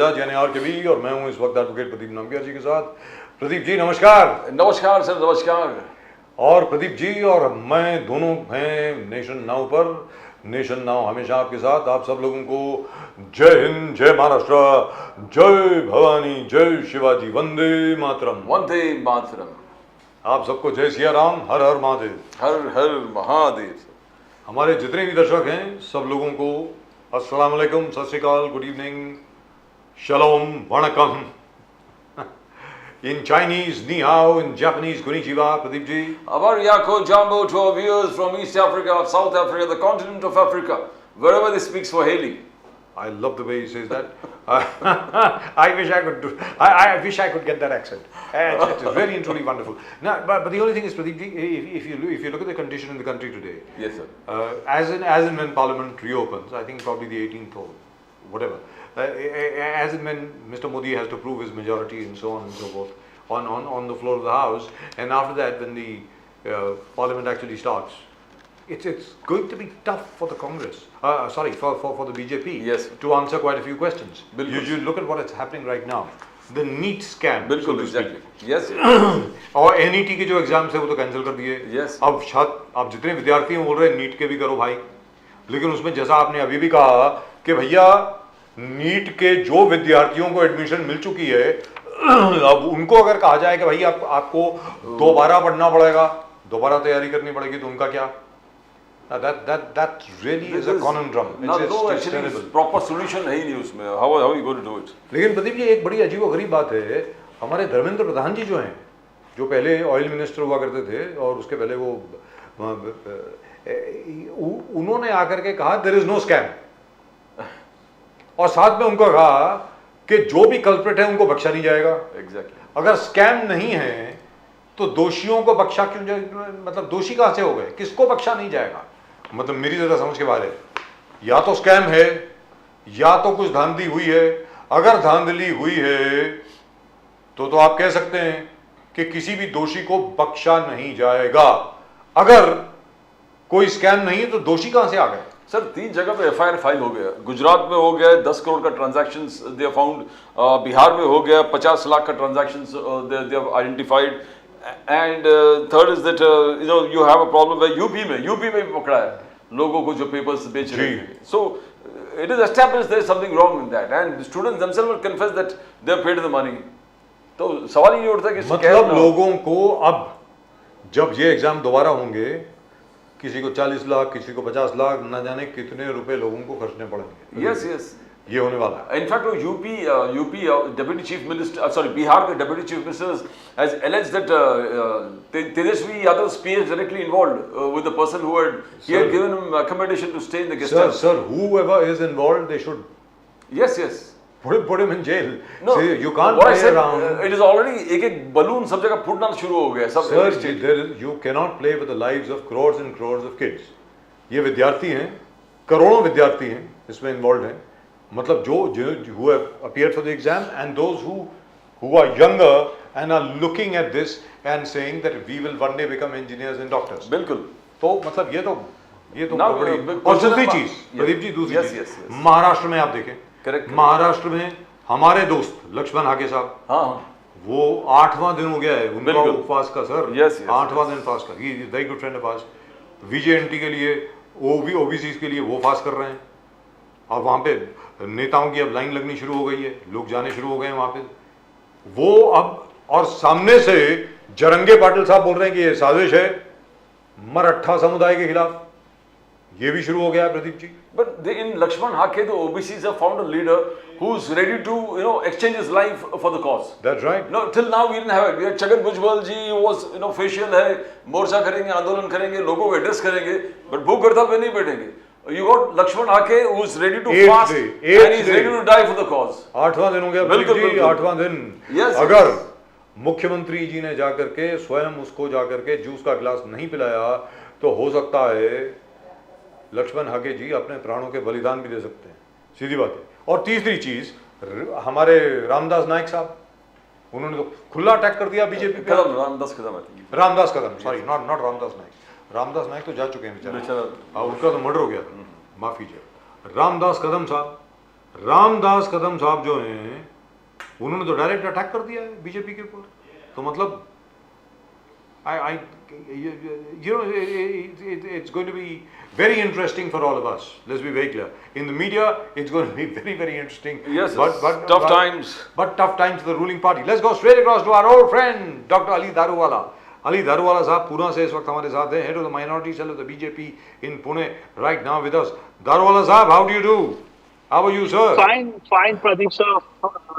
मिजाज यानी आर के बी, और मैं हूं इस वक्त एडवोकेट प्रदीप नामगिया जी के साथ। प्रदीप जी नमस्कार। नमस्कार सर, नमस्कार। और प्रदीप जी और मैं दोनों हैं नेशन नाउ पर। नेशन नाउ हमेशा आपके साथ। आप सब लोगों को जय हिंद, जय महाराष्ट्र, जय भवानी, जय शिवाजी, वंदे मातरम। वंदे मातरम। आप सबको जय सिया राम, हर हर महादेव। हर हर महादेव। हमारे जितने भी दर्शक हैं सब लोगों को अस्सलाम वालेकुम, Sat Sri Akal, good evening, shalom, vanakkam. In Chinese, ni hao, in Japanese, konnichiwa, Pradeep ji. Abar yako jambo to our viewers from East Africa, South Africa, the continent of Africa, wherever they speak Swahili. I love the way he says that. I wish I could do. I wish I could get that accent. It's really and truly wonderful. Now, but the only thing is, Pradeep ji, if you look at the condition in the country today, Yes, sir. as in when Parliament reopens, I think probably the 18th or whatever, as in when Mr. Modi has to prove his majority and so on and so forth on the floor of the House, and after that when the Parliament actually starts, it's going to be tough for the Congress, for the BJP, Yes, to answer quite a few questions. You look at what is happening right now, the NEET scam, बिल्कुल, exactly. Yes. और NET के जो exams है वो तो cancel कर दिए। Yes. अब जितने विद्यार्थी हैं बोल रहे हैं नीट के भी करो भाई, लेकिन उसमें जैसा आपने अभी भी कहा कि भैया नीट के जो विद्यार्थियों को एडमिशन मिल चुकी है, अब उनको अगर कहा जाए कि भाई आपको दोबारा पढ़ना पड़ेगा, दोबारा तैयारी करनी पड़ेगी, तो उनका क्या? That really is a conundrum. It's terrible. Proper solution है ही नहीं उसमें. How are you going to do it? लेकिन प्रदीप जी एक बड़ी अजीबोगरीब बात है, हमारे धर्मेंद्र प्रधान जी जो हैं, जो पहले ऑयल मिनिस्टर हुआ करते थे और उसके पहले वो उन्होंने आकर के कहा देयर इज नो स्कैम, और साथ में उनको कहा कि जो भी कल्प्रिट है उनको बख्शा नहीं जाएगा। Exactly. अगर स्कैम नहीं है तो दोषियों को बख्शा क्यों जाए? मतलब दोषी कहां से हो गए, किसको बख्शा नहीं जाएगा? मतलब मेरी जरा समझ के बाहर है, या तो स्कैम है या तो कुछ धांधली हुई है। अगर धांधली हुई है तो आप कह सकते हैं कि किसी भी दोषी को बख्शा नहीं जाएगा। अगर कोई स्कैम नहीं है तो दोषी कहां से आ गए? सर 3 जगह पे एफआईआर फाइल हो गया। गुजरात में हो गया 10 करोड़ का ट्रांजैक्शंस दे फाउंड, बिहार में हो गया 50 लाख का transactions they have identified, and third is that you have a problem with UP में भी पकड़ा है लोगों को जो पेपर्स बेच रहे थे। So it is established there is something wrong with that, and students themself will confess that they have paid the money. तो सवाल ही नहीं उठता कि मतलब लोगों को अब जब ये एग्जाम दोबारा होंगे, किसी को 40 लाख, किसी को 50 लाख, न जाने कितने रुपए लोगों को खर्चने पड़ेंगे। यस यस, ये होने वाला है। In fact UP deputy chief minister, sorry Bihar के deputy chief minister has alleged that Tejasvi Yadav appears directly involved with the person who had given him accommodation to stay in the guest house. Sir, whoever is involved, they should yes put him in jail. No, See, you can't what I play said, around. it is already एक balloon सब जगह फूटना शुरू हो गया सब। Sir, you cannot play with the lives of crores and crores of kids. ये विद्यार्थी हैं, करोड़ों विद्यार्थी हैं इसमें इन्वॉल्व हैं। मतलब जो who have appeared for the exam and those who are younger and are looking at this and saying that we will one day become engineers and doctors. बिल्कुल। तो मतलब ये तो बड़ी। और question दूसरी mark- चीज प्रदीप जी, दूसरी Yes, चीज yes, yes. महाराष्ट्र में आप देखें, Correct. महाराष्ट्र में हमारे दोस्त लक्ष्मण हाके साहब, हाँ वो 8वां दिन हो गया है उनका बिल्कुल। उपवास का सर। Yes, yes, 8वां दिन फास्ट का। He is very good friend of hours. VJNT के लिए, ओबीसी के लिए वो फास्ट कर रहे हैं, और वहां पे नेताओं की अब लाइन लगनी शुरू हो गई है, लोग जाने शुरू हो गए हैं वहां पे। वो अब और सामने से जरंगे पाटिल साहब बोल रहे हैं कि ये साजिश है मराठा समुदाय के खिलाफ। ये भी शुरू हो गया है Pradeep ji. But in Lakshman Hake, the OBCs have found a leader who's ready to, exchange his life for the cause. That's right. No, till now we didn't have it. We had Chhagan Bhujbal ji was, facial है, मोर्चा करेंगे, आंदोलन करेंगे, लोगों को address करेंगे, but भूख हड़ताल पे नहीं बैठेंगे। You got Lakshman Hake who's ready to fast and he's ready to die for the cause. 8वां दिन हो गया प्रदीप जी, 8वां दिन। Yes. अगर मुख्यमंत्री जी ने जाकर के स्वयं उसको जाकर के जूस का गिलास नहीं पिलाया तो हो सकता है लक्ष्मण हाके जी अपने प्राणों के बलिदान भी दे सकते हैं, सीधी बात है। और तीसरी चीज, हमारे रामदास नायक साहब, उन्होंने तो खुला अटैक कर दिया बीजेपी पे। रामदास कदम, सॉरी, नॉट रामदास नायक। रामदास नायक तो जा चुके हैं बेचारे, बेचारा। हाँ, उनका तो मर्डर हो गया था, माफ कीजिए। रामदास कदम साहब, रामदास कदम साहब जो हैं उन्होंने तो डायरेक्ट अटैक कर दिया है बीजेपी के ऊपर। तो मतलब it's going to be very interesting for all of us. Let's be very clear. In the media, it's going to be very interesting. Yes, tough times. But tough times for the ruling party. Let's go straight across to our old friend, Dr. Ali Daruwala. Ali Daruwala साहब पूना से इस वक्त हमारे साथ हैं, head of the minority cell of the BJP in Pune, right now with us. Daruwala साहब, how do you do? How are you, sir? Fine, Pradeep sir.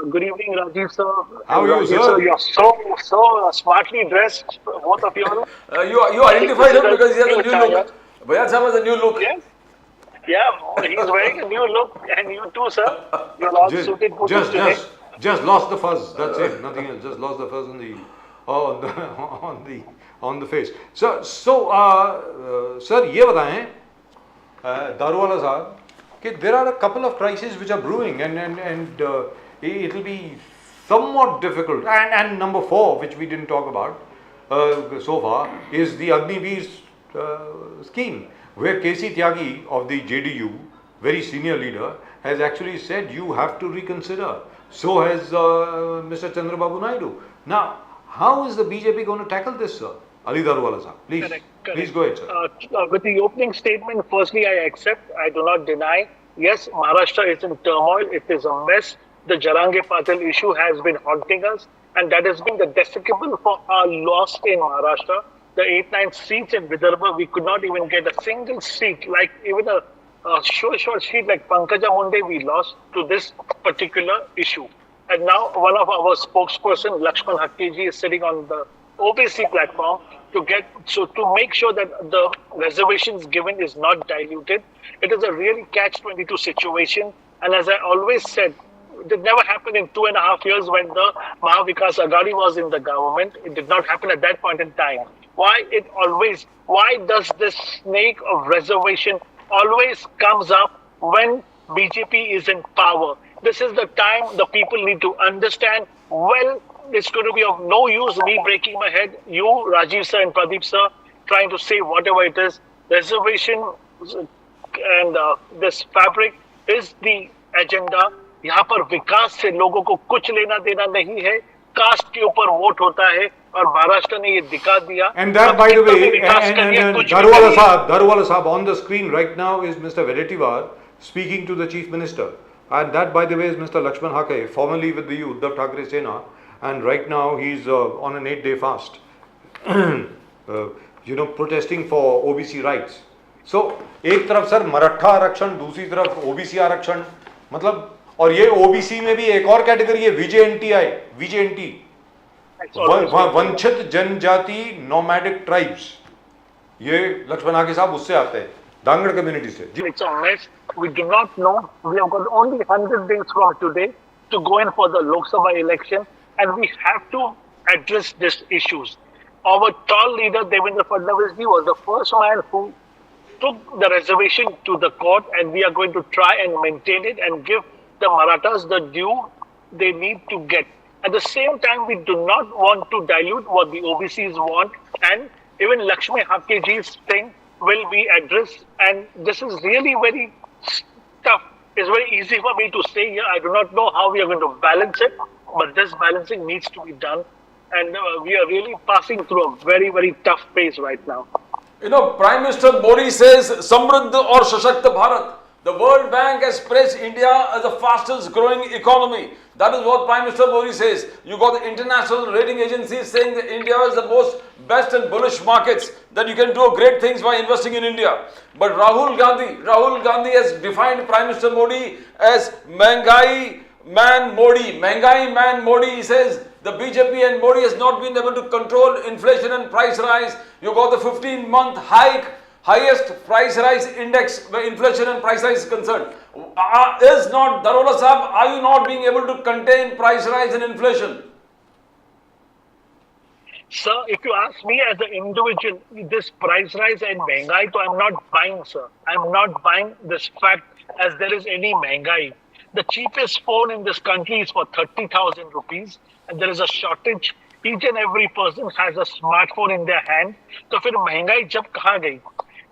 Good evening, Rajiv sir. How are you, Rajiv sir? You're so smartly dressed, both of you. You identified him because he has a new look. Bayat Sahab has a new look. Yes. Yeah, he's wearing a new look, and you too, sir. You're all suited for this today. Just lost the fuzz. That's it. Nothing else. Just lost the fuzz on the face. So sir, ये बताएं, दारूवाला साहब, कि there are a couple of crises which are brewing, and it will be somewhat difficult. And number 4, which we didn't talk about so far, is the Agniveer scheme, where KC Tyagi of the JDU, very senior leader, has actually said you have to reconsider. So has Mr. Chandrababu Naidu. Now, how is the BJP going to tackle this, sir? Ali Daruwala sir, please. Correct. Please go ahead, sir. With the opening statement, firstly, I accept, I do not deny. Yes, Maharashtra is in turmoil. It is a mess. The Jarange Patil issue has been haunting us, and that has been the despicable for our loss in Maharashtra. The 8-9 seats in Vidarbha, we could not even get a single seat, like even a short seat like Pankaja Munde, we lost to this particular issue. And now one of our spokesperson, Lakshman Hakkiji, is sitting on the OBC platform to make sure that the reservations given is not diluted. It is a really catch-22 situation. And as I always said, it never happened in 2.5 years when the Mahavikas Aghadi was in the government. It did not happen at that point in time. Why does this snake of reservation always comes up when BJP is in power? This is the time the people need to understand. Well, it's going to be of no use me breaking my head, you, Rajiv sir and Pradeep sir, trying to say whatever it is. Reservation and this fabric is the agenda. यहाँ पर विकास से लोगों को कुछ लेना देना नहीं है. कास्ट के ऊपर वोट होता है और महाराष्ट्र ने ये दिखा दिया. And that, by the way, and Daruwala Sahab, on the screen right now is Mr. Vedetivar speaking to the Chief Minister. And that, by the way, is Mr. Lakshman Hakke, formerly with the Uddhav Thackeray Sena, and right now he's on an 8-day fast, protesting for OBC rights. So, एक तरफ sir Maratha आरक्षण, दूसरी तरफ OBC आरक्षण, मतलब, और ये OBC में भी एक और कैटेगरी है, VJNT, वंचित जनजाति नोमैडिक ट्राइब्स. ये लक्ष्मण हाके साहब उससे आते हैं, धांगड़ कम्युनिटी से. It's a mess. We do not know. We have got only 100 days from today to go in for the Lok Sabha election, and we have to address these issues. Our tall leader, Devendra Fadnavis ji, was the first man who took the reservation to the court, and we are going to try and maintain it and give the Marathas the due they need to get. At the same time, we do not want to dilute what the OBCs want, and even Lakshmi Hakke ji's thing will be addressed. And this is really very tough. It's very easy for me to say here. I do not know how we are going to balance it, but this balancing needs to be done. And we are really passing through a very, very tough phase right now. You know, Prime Minister Modi says, Samriddh aur Shashakt Bharat. The World Bank has praised India as the fastest growing economy. That is what Prime Minister Modi says. You got the international rating agencies saying that India is the most best and bullish markets, that you can do great things by investing in India. But Rahul Gandhi has defined Prime Minister Modi as Mangai Man Modi. He says the BJP and Modi has not been able to control inflation and price rise. You got the 15-month highest price rise index where inflation and price rise is concerned. Is not, Daruwala Sahab, are you not being able to contain price rise and inflation? Sir, if you ask me as an individual, this price rise and Mengai, so I'm not buying, sir. I'm not buying this fact as there is any Mengai. The cheapest phone in this country is for 30,000 rupees, and there is a shortage. Each and every person has a smartphone in their hand. So फिर महंगाई जब कहाँ गई?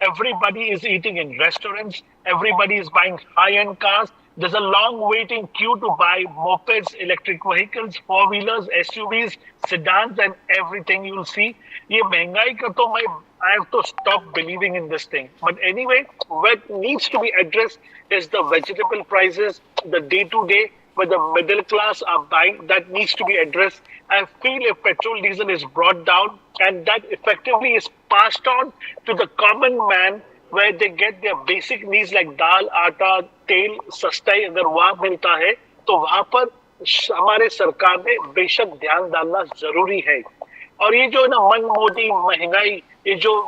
Everybody is eating in restaurants. Everybody is buying high-end cars. There's a long waiting queue to buy mopeds, electric vehicles, four-wheelers, SUVs, sedans, and everything you'll see. ये महंगाई का तो I have to stop believing in this thing. But anyway, what needs to be addressed is the vegetable prices, the day-to-day, where the middle class are buying, that needs to be addressed. I feel if petrol diesel is brought down and that effectively is passed on to the common man, where they get their basic needs like दाल, आटा, तेल सस्ता ही अगर वहां मिलता है तो वहां पर हमारे सरकार ने बेशक ध्यान डालना जरूरी है. और ये जो ना मन मोदी महंगाई, ये जो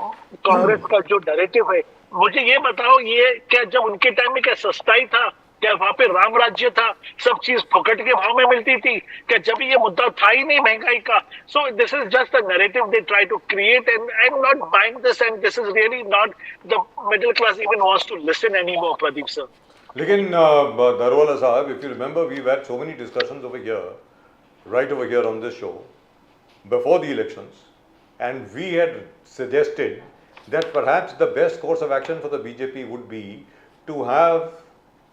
कांग्रेस का जो नैरेटिव है, मुझे ये बताओ, ये क्या जब उनके टाइम में क्या सस्ता ही था? क्या वहां पे राम राज्य था, सब चीज फुकट के भाव में मिलती थी? क्या जब ये मुद्दा था ही नहीं महंगाई का? So this is just a narrative they try to create, and I am not buying this, and this is really not the middle class even wants to listen anymore, Pradeep sir. लेकिन दारोवाला साहब, if you remember, we've had so many discussions over here, right over here on this show, before the elections, and we had suggested that perhaps the best course of action for the BJP would be to have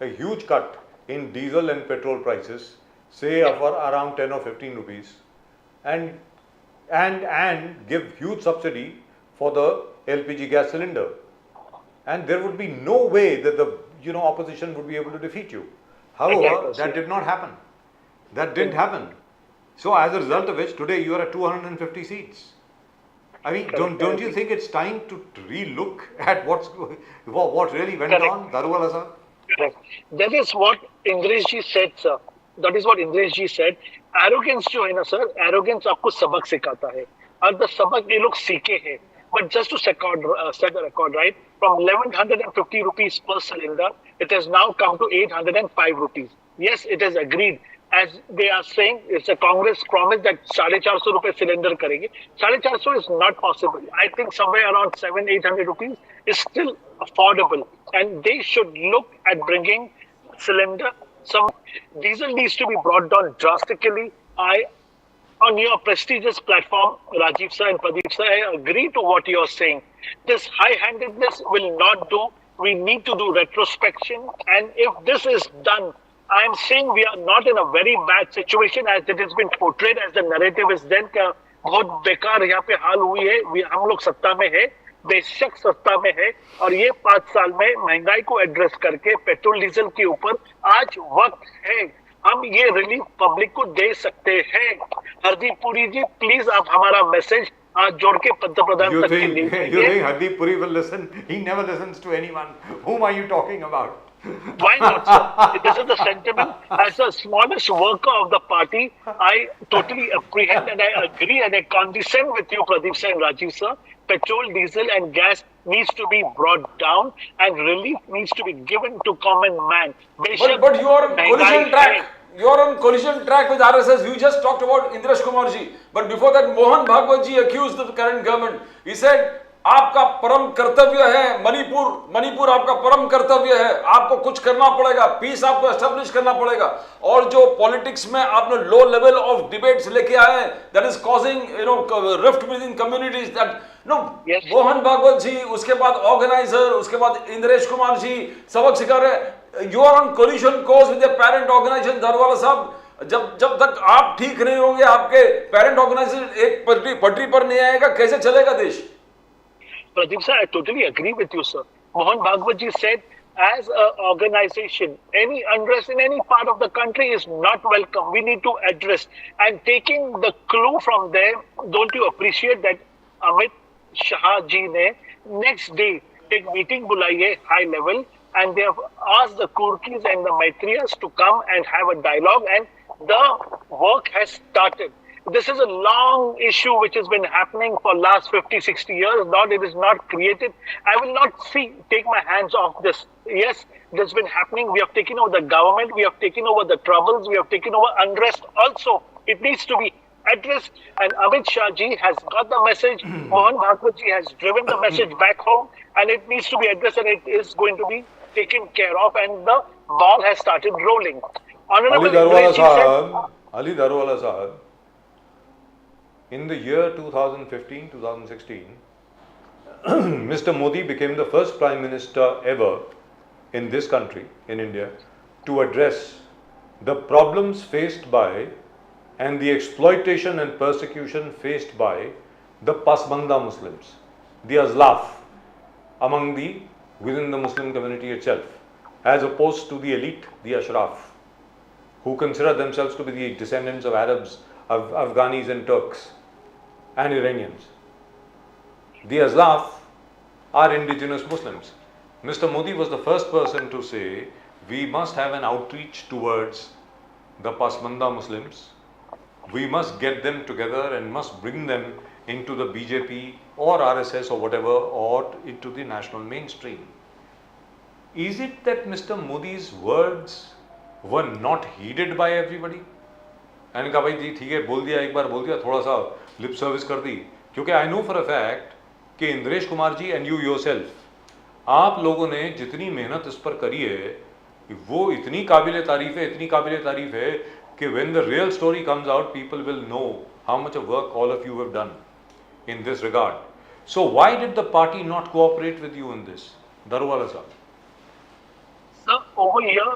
a huge cut in diesel and petrol prices, say of around 10 or 15 rupees, and give huge subsidy for the LPG gas cylinder, and there would be no way that the opposition would be able to defeat you. However, that did not happen. That didn't happen. So as a result of which, today you are at 250 seats. I mean, don't you think it's time to re-look at what really went on, Daruwala sir? That is what Indresh ji said, sir. That is what Indresh ji said. Arrogance जो है ना sir, arrogance आपको सबक सिखाता है, और the सबक ये लोग सीखे हैं. But just to set the record right, from 1150 rupees per cylinder, it has now come to 805 rupees. Yes, it is agreed. As they are saying, it's a Congress promise that 450 rupees cylinder करेंगे. 450 is not possible. I think somewhere around 700-800 rupees is still affordable, and they should look at bringing cylinder. Some diesel needs to be brought down drastically. On your prestigious platform, Rajiv sir and Pradeep sir, I agree to what you are saying. This high-handedness will not do. We need to do retrospection, and if this is done, I am saying we are not in a very bad situation as it has been portrayed, as the narrative is then कि बहुत बेकार यहाँ पे हाल हुई है, हम लोग सत्ता में है, बेशक सत्ता में है, और ये 5 साल में महंगाई को एड्रेस करके पेट्रोल डीजल के ऊपर आज वक्त है, हम ये रिलीफ पब्लिक को दे सकते हैं. हरदीप पुरी जी, प्लीज आप हमारा मैसेज आज जोड़ के पंतप्रधान तक के लिए. You think Hardeep Puri will listen? He never listens to anyone. Whom are you talking about? Why not, sir? This is the sentiment. As the smallest worker of the party, I totally apprehend and I agree and I condescend with you, Pradeep sir and Rajiv sir. Petrol, diesel and gas needs to be brought down and relief needs to be given to common man. But you are on collision track. You are on collision track with RSS. You just talked about Indresh Kumar ji. But before that, Mohan Bhagwat ji accused the current government. He said, आपका परम कर्तव्य है मणिपुर आपका परम कर्तव्य है, आपको कुछ करना पड़ेगा, पीस आपको एस्टेब्लिश करना पड़ेगा. और जो पॉलिटिक्स में आपने लो लेवल ऑफ डिबेट्स लेके आए हैं, that is causing rift within communities. That Mohan Bhagwat ji, उसके बाद ऑर्गेनाइजर, उसके बाद इंद्रेश कुमार जी सबक सिखा रहे. You are on collision course with the parent organisation. Daruwala sahab, जब तक आप ठीक नहीं होंगे, आपके पेरेंट ऑर्गेनाइजेशन एक पटरी पर नहीं आएगा, कैसे चलेगा देश? Pradeep sir, I totally agree with you, sir. Mohan Bhagwat ji said, as an organization, any unrest in any part of the country is not welcome. We need to address. And taking the clue from there, don't you appreciate that Amit Shah ji ne next day एक meeting बुलाई है high level, and they have asked the Kurkis and the Maitriyas to come and have a dialogue, and the work has started. This is a long issue which has been happening for last 50-60 years. Not, it is not created. I will not take my hands off this. Yes, this has been happening. We have taken over the government. We have taken over the troubles. We have taken over unrest also. It needs to be addressed. And Amit Shah ji has got the message. Mohan Bhagwat ji has driven the message back home. And it needs to be addressed, and it is going to be taken care of. And the ball has started rolling. Honorable Ali Daruwala Sahab, in the year 2015-2016, Mr. Modi became the first Prime Minister ever in this country, in India, to address the problems faced by and the exploitation and persecution faced by the Pasmanda Muslims, the Azlaf, within the Muslim community itself, as opposed to the elite, the Ashraf, who consider themselves to be the descendants of Arabs, of Afghanis and Turks and Iranians. The Azlaf are indigenous Muslims. Mr. Modi was the first person to say we must have an outreach towards the Pasmanda Muslims. We must get them together and must bring them into the BJP or RSS or whatever, or into the national mainstream. Is it that Mr. Modi's words were not heeded by everybody? मैंने कहा भाई जी ठीक है, बोल दिया, एक बार बोल दिया, थोड़ा सा लिप सर्विस कर दी, क्योंकि I know for a fact कि Indresh Kumar ji and you yourself, आप लोगों ने जितनी मेहनत इस पर करी है वो इतनी काबिल तारीफ है कि when the real story comes out, people will know how much of work all of you have done in this regard. So why did the party not cooperate with you in this? Daruwala sir. Sir, over here,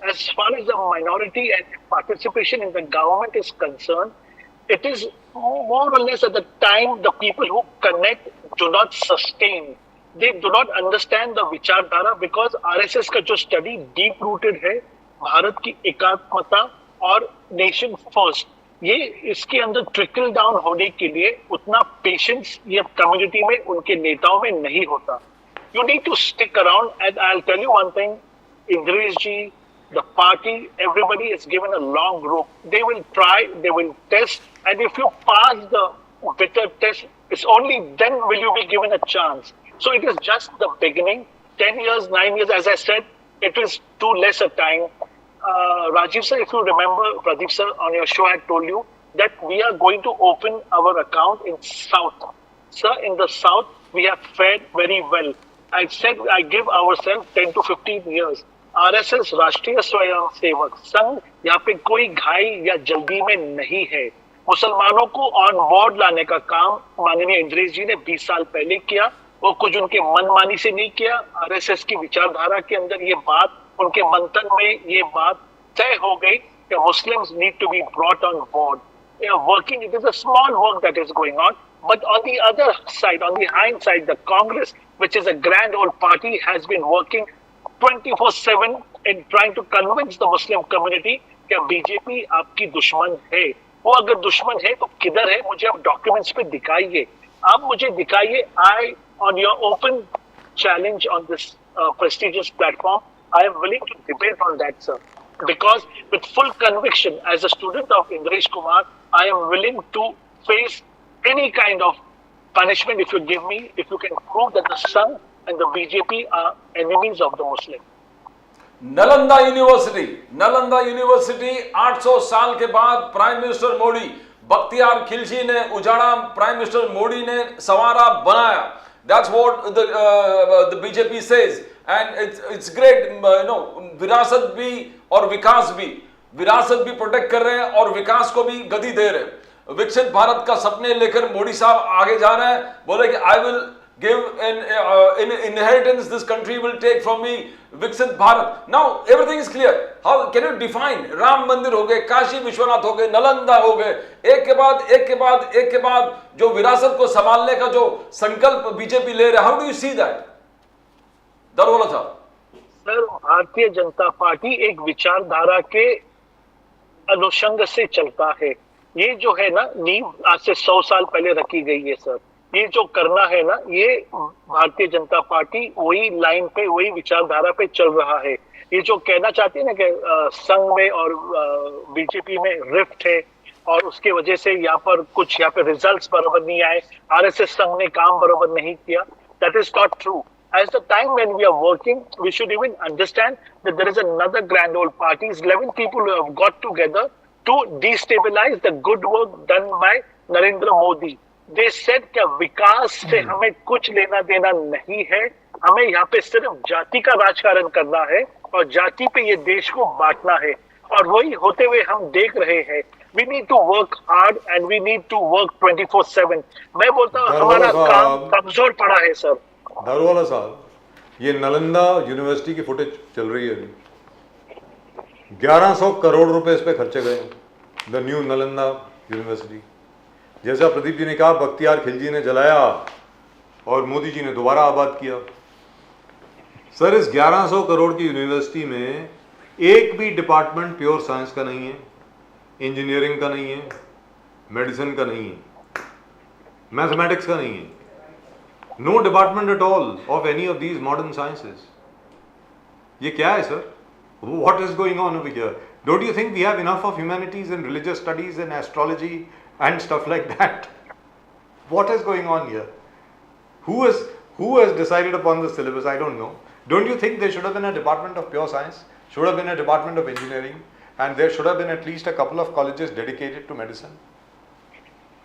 as far as the minority and participation in the government is concerned, it is more or less at the time the people who connect do not sustain. They do not understand the vichardhara, because RSS का जो study deep rooted है भारत की एकात्मता और nation first, ये इसके अंदर trickle down होने के लिए उतना पेशेंस ये कम्युनिटी में उनके नेताओं में नहीं होता. You need to stick around, and I'll tell you one thing, Indresh ji, the party, everybody is given a long rope. They will try, they will test, and if you pass the bitter test, it's only then will you be given a chance. So it is just the beginning. 10 years, 9 years, as I said, it is too less a time. Rajiv sir, if you remember, Pradeep sir on your show had told you that we are going to open our account in South. Sir, in the South, we have fared very well. I said I give ourselves 10 to 15 years. RSS राष्ट्रीय स्वयं सेवक संघ यहाँ पे कोई घाई या जल्दी में नहीं है. मुसलमानों को ऑन बोर्ड लाने का काम माननीय इंद्रेश जी ने 20 साल पहले किया. वो कुछ उनके मनमानी से नहीं किया. आरएसएस की विचारधारा के अंदर ये बात, उनके मंथन में ये बात तय हो गई कि Muslims need to be brought on board. They are working. It is a small work that is going on. But on the other side, on the hind side, the Congress, which is a grand old party, has been working 24/7 in trying to convince the Muslim community कि BJP आपकी दुश्मन है. वो अगर दुश्मन है तो किधर है, मुझे आप डॉक्यूमेंट्स पे दिखाइए. आप मुझे दिखाइए. I, on your open challenge on this prestigious platform, I am willing to debate on that, sir. Because with full conviction, as a student of Indresh Kumar, I am willing to face any kind of punishment if you give me, if you can prove that the Sangh and the BJP are enemies of the Muslim. Nalanda university 800 साल के बाद prime minister Modi, Bakhtiyar Khilji ने उजाड़ा, prime minister Modi ने संवारा, बनाया. That's what the BJP says, and it's great. विरासत भी और विकास भी, विरासत भी प्रोटेक्ट कर रहे हैं और विकास को भी गति दे रहे हैं. विकसित भारत का सपने लेकर मोदी साहब आगे जा रहे हैं. बोले कि I will give in inheritance, this country will take from me, Viksit Bharat. Now everything is clear. How can you define? Ram Mandir हो गए, काशी विश्वनाथ हो गए, नालंदा हो गए, एक के बाद जो विरासत को संभालने का जो संकल्प बीजेपी ले रहा है. How do you see that? Daruwala साहब. सर, भारतीय जनता पार्टी एक विचारधारा के अनुषंग से चलता है. ये जो है ना, नींव आज से 100 साल पहले रखी गई है सर. ये जो करना है ना, ये भारतीय जनता पार्टी वही लाइन पे, वही विचारधारा पे चल रहा है. ये जो कहना चाहती है ना कि संघ में और बीजेपी में रिफ्ट है और उसके वजह से यहाँ पे रिजल्ट्स बराबर नहीं आए, आरएसएस संघ ने काम बराबर नहीं किया, that is not true. As the time when we are working, we should even understand that there is another grand old party, 11 people who have got together to destabilize the good work done by Narendra Modi. They said कि विकास से हमें कुछ लेना देना नहीं है, हमें यहाँ पे सिर्फ जाति का राजकारण करना है और जाति पे ये देश को बांटना है. और वही होते हुए हम देख रहे हैं. We need to work hard and we need to work 24/7. मैं बोलता हूँ हमारा काम कमजोर पड़ा है सर. दारुवाला साहब, ये नालंदा यूनिवर्सिटी की फुटेज चल रही है अभी. 1100 करोड़ रुपए इस पे खर्चे गए, द न्यू नालंदा यूनिवर्सिटी। जैसा प्रदीप जी ने कहा, बख्तियार खिलजी ने जलाया और मोदी जी ने दोबारा आबाद किया। सर, इस 1100 करोड़ की यूनिवर्सिटी में एक भी डिपार्टमेंट प्योर साइंस का नहीं है, इंजीनियरिंग का नहीं है, मेडिसिन का नहीं है, मैथमेटिक्स का नहीं है, no department at all of any of these modern sciences. ये क्या है sir? What is going on over here? Don't you think we have enough of humanities and religious studies and astrology and stuff like that? What is going on here? Who has decided upon the syllabus? I don't know. Don't you think there should have been a department of pure science, should have been a department of engineering, and there should have been at least a couple of colleges dedicated to medicine?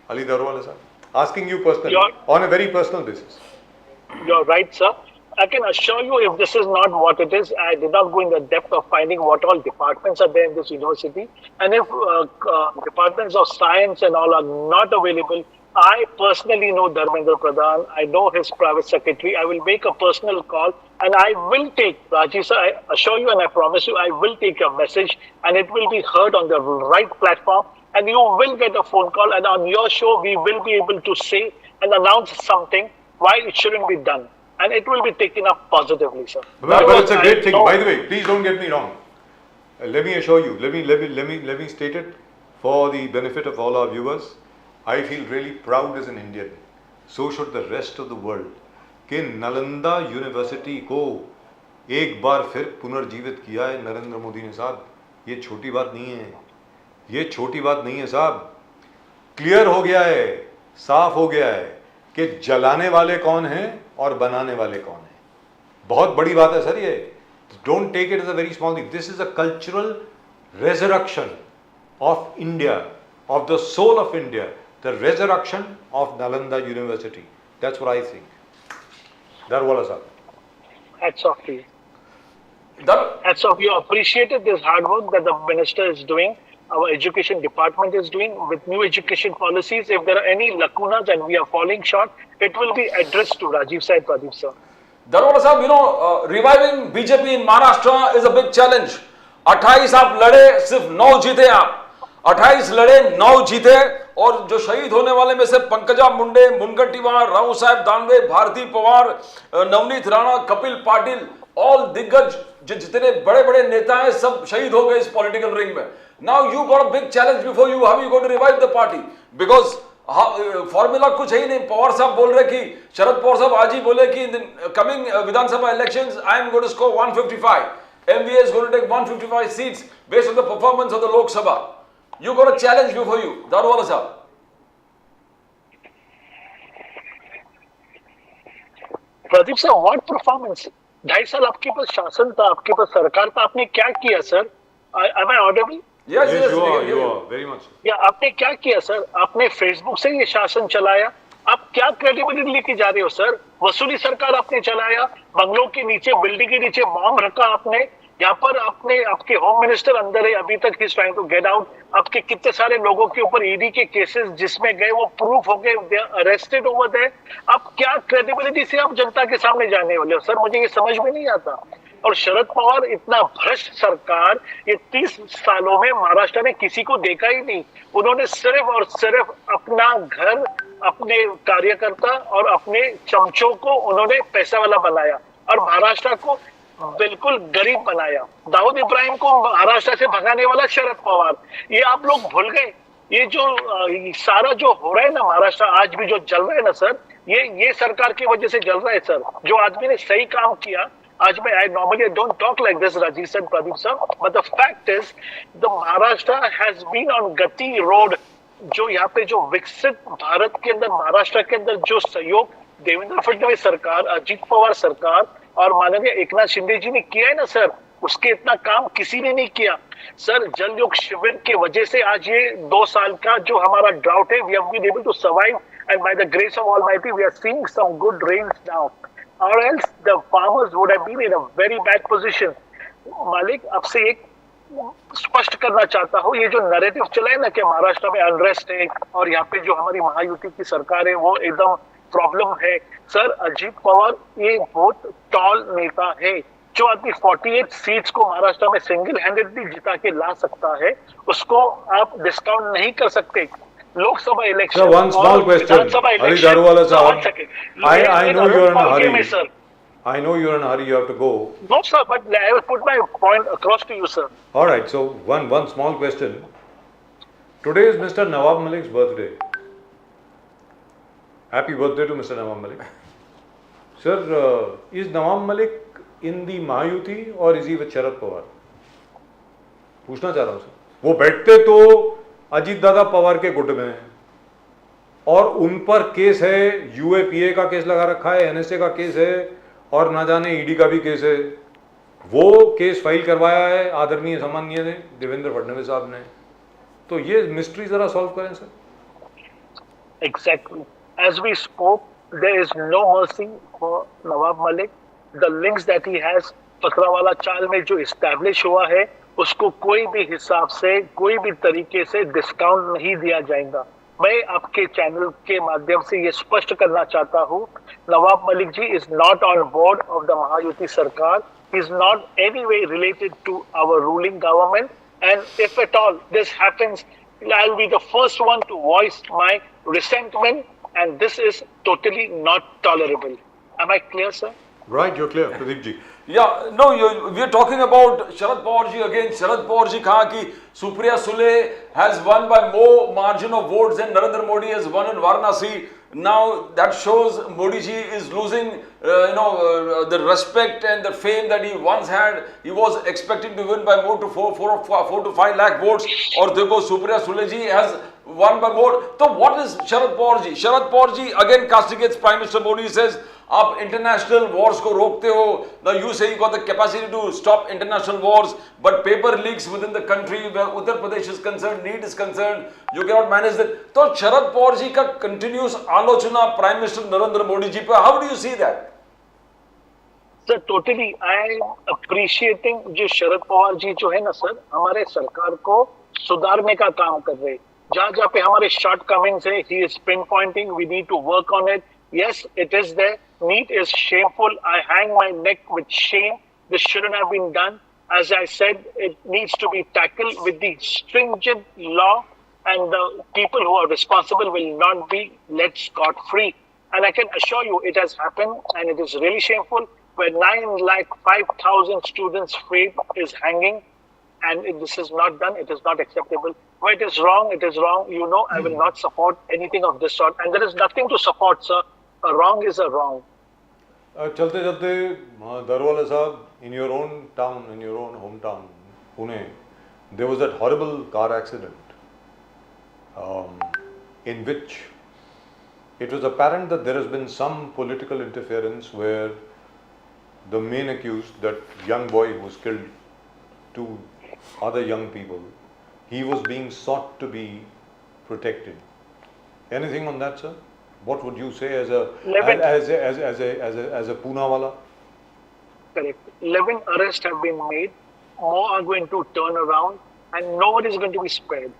Ali Darwala sir, asking you personally, on a very personal basis. You're right, sir. I can assure you, if this is not what it is, I did not go in the depth of finding what all departments are there in this university. And if departments of science and all are not available, I personally know Dharmendra Pradhan. I know his private secretary. I will make a personal call and I will take, Rajiv sir, I assure you and I promise you, I will take your message and it will be heard on the right platform. And you will get a phone call, and on your show, we will be able to say and announce something why it shouldn't be done. And it will be taken up positively, sir. But it's a great thing. By the way, please don't get me wrong. Let me assure you. Let me state it for the benefit of all our viewers. I feel really proud as an Indian. So should the rest of the world. कि Nalanda university को एक बार फिर पुनर्जीवित किया है नरेंद्र मोदी ने साहब। ये छोटी बात नहीं है, ये छोटी बात नहीं है साहब। क्लियर हो गया है, साफ हो गया है कि जलाने वाले कौन हैं और बनाने वाले कौन हैं। बहुत बड़ी बात है सर ये। Don't take it as a very small thing. This is a cultural resurrection of India, of the soul of India, the resurrection of Nalanda University. That's what I think. Darwala sir. Hats off to you. Hats off. You appreciated this hard work that the minister is doing, our education department is doing with new education policies. If there are any lacunas and we are falling short, it will be addressed to Rajiv sir and Pradeep sir. Darwala sahab, you know, reviving BJP in Maharashtra is a big challenge. 28 आप लड़े, सिर्फ 9 जीते आप। 28 लड़े, 9 जीते, और जो शहीद होने वाले में से पंकजा मुंडे, मुनगंटीवार, राव साहब दानवे, भारती पवार, नवनीत राणा, कपिल पाटिल, ऑल दिग्गज जो जितने बड़े बड़े नेता हैं सब शहीद हो गए इस पॉलिटिकल रिंग में। Now you got a big challenge before you, how you going to revive the party, because formula कुछ है ही नहीं। पवार साहब बोल रहे कि शरद पवार साहब आज ही बोले कि coming Vidhan Sabha elections I am going to score 155, MVA is going to take 155 seats based on the performance of the Lok Sabha. You got a challenge before you, Darwala sahab. Pradeep sir, what performance? 2.5 साल आपके पास शासन था, आपके पास सरकार था, आपने क्या किया sir? Am I audible? Yes, you are very much. या आपने क्या किया सर? आपने फेसबुक से ये शासन चलाया, आप क्या क्रेडिबिलिटी लेके जा रहे हो सर? वसूली सरकार आपने चलाया, बंगलों के नीचे, बिल्डिंग के नीचे बॉम्ब रखा आपने, यहाँ पर आपने, आपके होम मिनिस्टर अंदर है अभी तक, he is trying to get out. आपके कितने सारे लोगों के ऊपर ईडी के केसेस जिसमें गए वो प्रूफ हो गए, they are arrested over there. आप क्या क्रेडिबिलिटी से आप जनता के सामने जाने वाले हो सर? मुझे ये समझ में नहीं आता। और शरद पवार इतना भ्रष्ट सरकार, ये 30 सालों में महाराष्ट्र ने किसी को देखा ही नहीं। उन्होंने सिर्फ और सिर्फ अपना घर, अपने कार्यकर्ता और अपने चमचों को उन्होंने पैसा वाला बनाया और महाराष्ट्र को बिल्कुल गरीब बनाया। दाऊद इब्राहिम को महाराष्ट्र से भगाने वाला शरद पवार, ये आप लोग भूल गए। ये जो सारा जो हो रहा है ना महाराष्ट्र आज भी जो चल रहा है ना सर, ये सरकार की वजह से चल रहा है सर। जो आदमी ने सही काम किया, आज मैं, I normally don't talk like this, Rajiv sir, Pradeep sir, but the fact is, the Maharashtra has been on Gati road. जो यहाँ पे जो विकसित भारत के अंदर, महाराष्ट्र के अंदर जो सहयोग देवेंद्र फडणवीस सरकार, अजीत पवार सरकार और माननीय एकनाथ शिंदे जी ने किया है ना सर, उसके इतना काम किसी ने नहीं किया सर। जल योग शिविर के वजह से आज ये 2 साल का जो हमारा ड्राउट है, we have been able to survive, and by the grace of Almighty we are seeing some good rains now, or else the farmers would have been in a very bad position. मालिक, आपसे एक स्पष्ट करना चाहता हूँ, ये जो narrative चला है ना कि महाराष्ट्र में अनरेस्ट है और यहाँ पे जो हमारी महायुति की सरकार है वो एकदम प्रॉब्लम है, सर अजीत पवार ये बहुत टॉल नेता है, जो आदमी 48 सीट्स को महाराष्ट्र में सिंगल हैंडेडली जिता के ला सकता है, उसको आप डिस्काउंट नहीं कर सकते। Lok Sabha election, Sir, one small question. Hari Daruwala sahab, I know you're in a hurry. sir. I know you're in a hurry, you have to go. No, sir, but I will put my point across to you, sir. All right, so one small question. Today is Mr. Nawab Malik's birthday. Happy birthday to Mr. Nawab Malik. Sir, is Nawab Malik in the Mahayuti or is he with Sharad Pawar? पूछना चाह रहा हूँ sir. वो बैठते तो अजीत दादा पवार के गुट में हैं और उन पर केस है, यूएपीए का केस लगा रखा है, एनएसए का केस है और ना जाने ईडी का भी केस है। वो केस फाइल करवाया है आदरणीय सम्माननीय ने देवेंद्र फडणवीस साहब ने। तो ये मिस्ट्री जरा सॉल्व करें sir. Exactly. As we spoke, there is no mercy for Nawab Malik. The links that he has, पकड़ावाला चाल में जो establish हुआ है, उसको कोई भी हिसाब से, कोई भी तरीके से डिस्काउंट नहीं दिया जाएगा। मैं आपके चैनल के माध्यम से ये स्पष्ट करना चाहता हूँ, Nawab Malik ji is not on board of the Mahayuti Sarkar. He is not any way related to our ruling government. And if at all this happens, I'll be the first one to voice my resentment, and this is totally not tolerable. Am I clear, sir? Right, you're clear, Pradeep ji. Yeah, no, we are talking about Sharad Pawar ji again. Sharad Pawar ji कहा कि Supriya Sule has won by more margin of votes than Narendra Modi has won in Varanasi. Now that shows Modi ji is losing, the respect and the fame that he once had. He was expecting to win by more to 4 to 5 lakh votes. और देखो Supriya Sule ji has won by more. So what is Sharad Pawar ji? Sharad Pawar ji again castigates Prime Minister Modi. He says, आप international Wars को रोकते हो, now you say you got the capacity to stop international wars, but paper leaks within the country where Uttar Pradesh is concerned, NEET is concerned, you cannot manage that. तो शरद पवार जी का continuous आलोचना prime minister Narendra Modi ji पे, how do you see that? Sir totally I am appreciating जो शरद पवार जी जो है ना sir, हमारे सरकार को सुधारने का काम कर रहे हैं। जहाँ जहाँ पे हमारे शॉर्ट कमिंग्स है, he is pinpointing, we need to work on it. Yes, it is there. NEET is shameful. I hang my neck with shame. This shouldn't have been done. As I said, it needs to be tackled with the stringent law, and the people who are responsible will not be let scot-free. And I can assure you it has happened, and it is really shameful, where 9,05,000 students' fate is hanging, and if this is not done, it is not acceptable. Where it is wrong, it is wrong. You know, I will not support anything of this sort, and there is nothing to support, sir. A wrong is a wrong. चलते चलते दारुवाला साहब, in your own town, in your own hometown, Pune, there was that horrible car accident in which it was apparent that there has been some political interference where the main accused, that young boy who was killed, 2 other young people, he was being sought to be protected. Anything on that, sir? What would you say as a Pune wala? Correct. 11 arrests have been made. More are going to turn around, and nobody is going to be spared.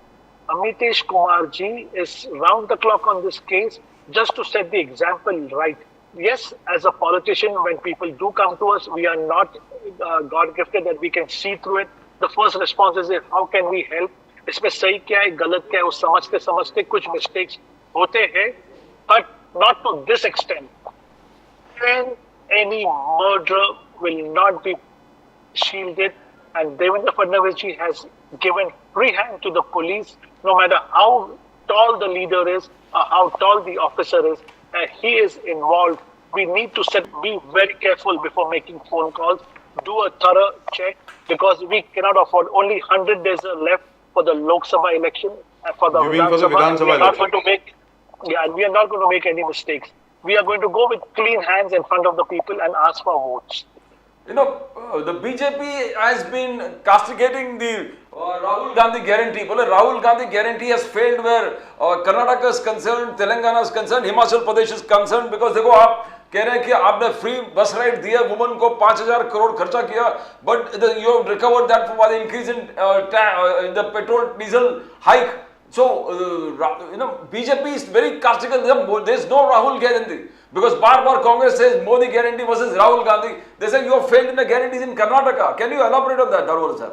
Amitesh Kumar ji is round the clock on this case, just to set the example right. Yes, as a politician, when people do come to us, we are not God gifted that we can see through it. The first response is, how can we help? इसमें सही क्या है, गलत क्या है, वो समझते समझते कुछ मिस्टेक्स होते हैं, but not to this extent. And any murderer will not be shielded, and Devendra Fadnavis ji has given free hand to the police, no matter how tall the leader is or how tall the officer is, he is involved. We need to be very careful before making phone calls, do a thorough check, because we cannot afford. Only 100 days are left for the Lok Sabha election, and for the Vidhan Sabha. We are not going to make, we are not going to make any mistakes. We are going to go with clean hands in front of the people and ask for votes. You know, the BJP has been castigating the Rahul Gandhi guarantee. Well, Rahul Gandhi guarantee has failed where Karnataka is concerned, Telangana is concerned, Himachal Pradesh is concerned, because देखो आप कह रहे हैं कि आपने free बस ride दिया, woman को 5,000 करोड़ खर्चा किया, but you have recovered that by the increase in the petrol diesel hike. So BJP is very castigating. There is no Rahul guarantee. Because bar Congress says Modi guarantee versus Rahul Gandhi. They say you have failed in the guarantees in Karnataka. Can you elaborate on that, Darwal sir?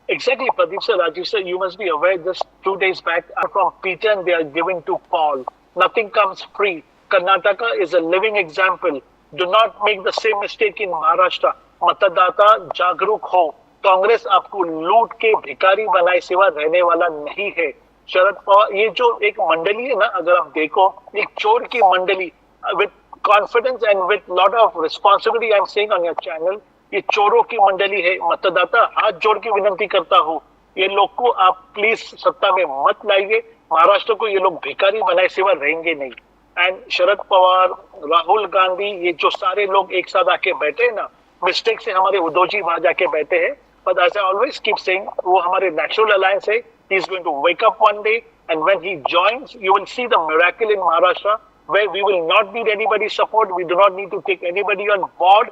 Exactly, Pradeep sir, Rajiv sir, you must be aware just 2 days back from Peter and they are giving to Paul. Nothing comes free. Karnataka is a living example. Do not make the same mistake in Maharashtra. मतदाता जागरूक हो. कांग्रेस आपको लूट के भिखारी बनाए सिवा रहने वाला नहीं है. शरद पवार, ये जो एक मंडली है ना, अगर आप देखो, एक चोर की मंडली with confidence and with lot of responsibility I am saying on your channel, ये चोरों की मंडली है. मतदाता हाथ जोड़ के विनंती करता हूँ, ये लोग को आप प्लीज सत्ता में मत लाइए. महाराष्ट्र को ये लोग भिखारी बनाए सिवा रहेंगे नहीं. एंड शरद पवार, राहुल गांधी, ये जो सारे लोग एक साथ आके बैठे हैं ना, मिस्टेक से हमारे उद्धव जी वहां जाके बैठे हैं. But as I always keep saying, वो हमारे नेचुरल अलायंस है. He is going to wake up one day and when he joins you will see the miracle in Maharashtra where we will not need anybody's support. We do not need to take anybody on board.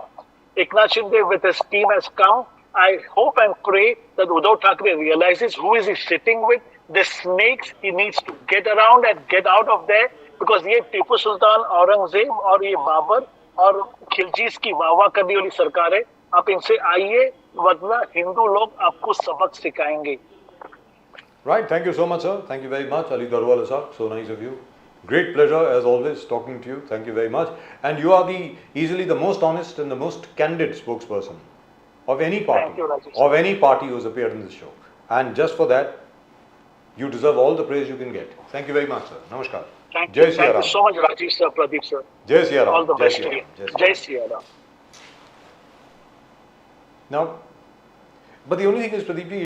Eknath Shinde with his team has come. I hope and pray that Uddhav Thackeray realizes who is he sitting with. The snakes, he needs to get around and get out of there, because ये टीपू सुल्तान, औरंगजेब और ये बाबर और खिलजीज की वाह करने वाली सरकार है. आप इनसे आइए, वरना हिंदू लोग आपको सबक सिखाएंगे. Right, thank you so much, sir. Thank you very much, Ali Darwala sir. So nice of you. Great pleasure as always talking to you. Thank you very much. And you are easily the most honest and the most candid spokesperson of any party, Thank you, Rajesh. of any party who's appeared in this show. And just for that, you deserve all the praise you can get. Thank you very much, sir. Namaskar. Thank Jai you. Shri Thank you Ram. so much, Rajesh sir, Pradeep sir. Jai Shri Ram. All the Jai best Shri to Ram. you. Jai Shri Jai Ram. Shri Ram. Now, but the only thing is, Pradeep ji,